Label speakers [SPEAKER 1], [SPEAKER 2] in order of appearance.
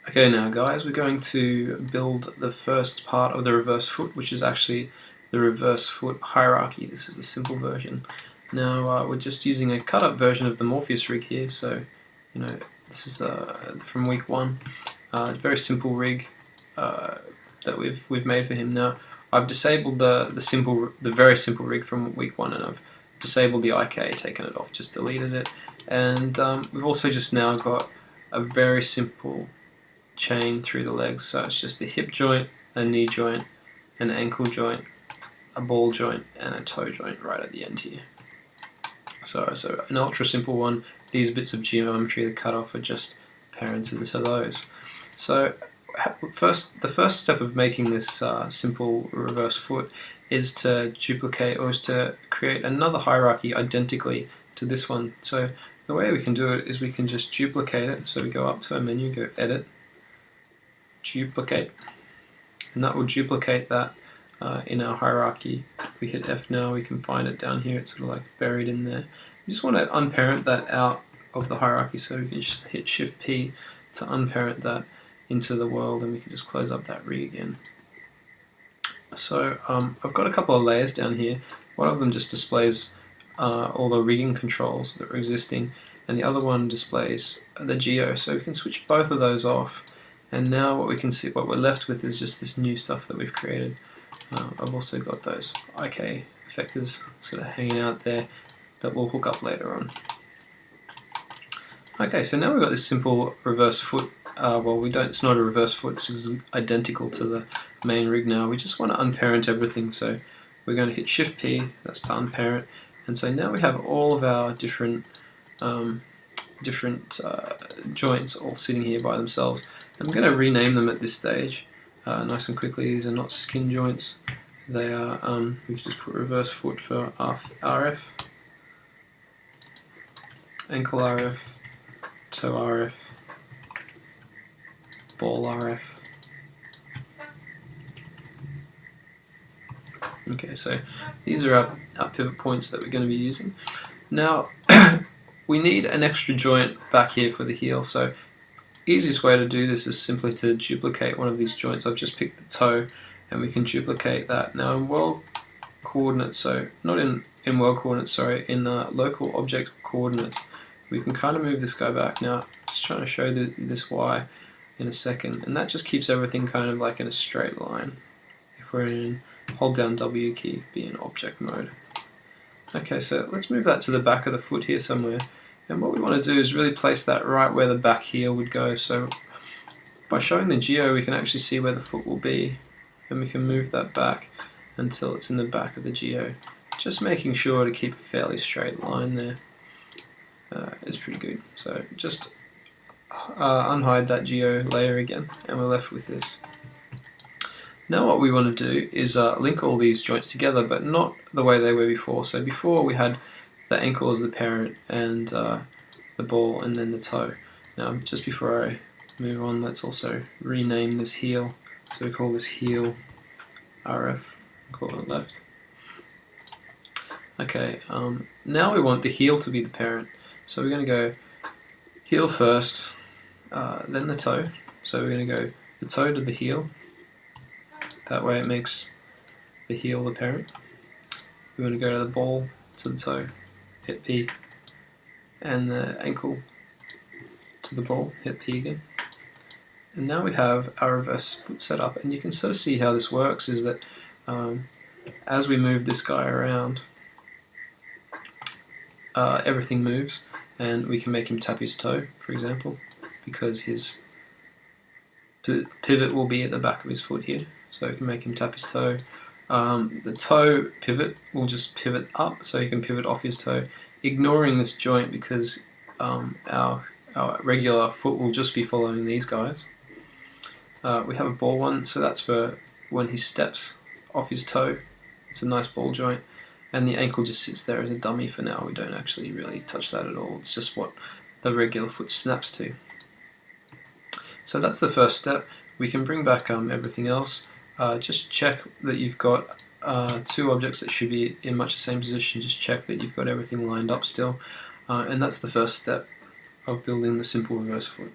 [SPEAKER 1] Okay, now guys, we're going to build the first part of the reverse foot, which is actually the reverse foot hierarchy. This is a simple version. Now we're just using a cut-up version of the Morpheus rig here, so this is from week 1. Very simple rig that we've made for him. Now I've disabled the very simple rig from week 1, and I've disabled the IK, taken it off, just deleted it, and we've also just now got a very simple chain through the legs. So it's just a hip joint, a knee joint, an ankle joint, a ball joint, and a toe joint right at the end here. So an ultra simple one. These bits of geometry, the cutoff, are just parents into those. So the first step of making this simple reverse foot is to duplicate, or is to create another hierarchy identically to this one. So the way we can do it is we can just duplicate it. So we go up to our menu, go Edit, Duplicate, and that will duplicate that in our hierarchy. If we hit F now, we can find it down here. It's sort of like buried in there. We just want to unparent that out of the hierarchy, so we can just hit Shift P to unparent that into the world, and we can just close up that rig again. So I've got a couple of layers down here. One of them just displays all the rigging controls that are existing, and the other one displays the geo, so we can switch both of those off. And now what we're left with is just this new stuff that we've created. I've also got those IK effectors sort of hanging out there that we'll hook up later on. Okay, so now we've got this simple reverse foot. Well, it's not a reverse foot, it's identical to the main rig now. We just want to unparent everything, so we're going to hit Shift P, that's to unparent. And so now we have all of our different joints all sitting here by themselves. I'm going to rename them at this stage nice and quickly. These are not skin joints. They are, we can just put reverse foot for RF, ankle RF, toe RF, ball RF. Okay, so these are our pivot points that we're going to be using. Now we need an extra joint back here for the heel, so easiest way to do this is simply to duplicate one of these joints. I've just picked the toe, and we can duplicate that. Now in world coordinates, so not in world coordinates, sorry, in local object coordinates, we can kind of move this guy back. Now just trying to show this Y in a second, and that just keeps everything kind of like in a straight line. If we're in, hold down W key, be in object mode. Okay, so let's move that to the back of the foot here somewhere. And what we want to do is really place that right where the back heel would go. So by showing the geo, we can actually see where the foot will be, and we can move that back until it's in the back of the geo. Just making sure to keep a fairly straight line there is pretty good. So just unhide that geo layer again, and we're left with this. Now what we want to do is link all these joints together, but not the way they were before. So before we had the ankle as the parent, and the ball, and then the toe. Now just before I move on, let's also rename this heel. So we call this heel RF, call it left. Okay, now we want the heel to be the parent. So we're going to go heel first, then the toe. So we're going to go the toe to the heel. That way it makes the heel the parent. We're going to go to the ball to the toe, hit P, and the ankle to the ball, hit P again. And now we have our reverse foot set up, and you can sort of see how this works is that as we move this guy around, everything moves, and we can make him tap his toe, for example, because his pivot will be at the back of his foot here, so we can make him tap his toe. The toe pivot will just pivot up, so he can pivot off his toe, ignoring this joint because our regular foot will just be following these guys. We have a ball one, so that's for when he steps off his toe. It's a nice ball joint, and the ankle just sits there as a dummy for now. We don't actually really touch that at all. It's just what the regular foot snaps to. So that's the first step. We can bring back everything else. Just check that you've got two objects that should be in much the same position. Just check that you've got everything lined up still, and that's the first step of building the simple reverse foot.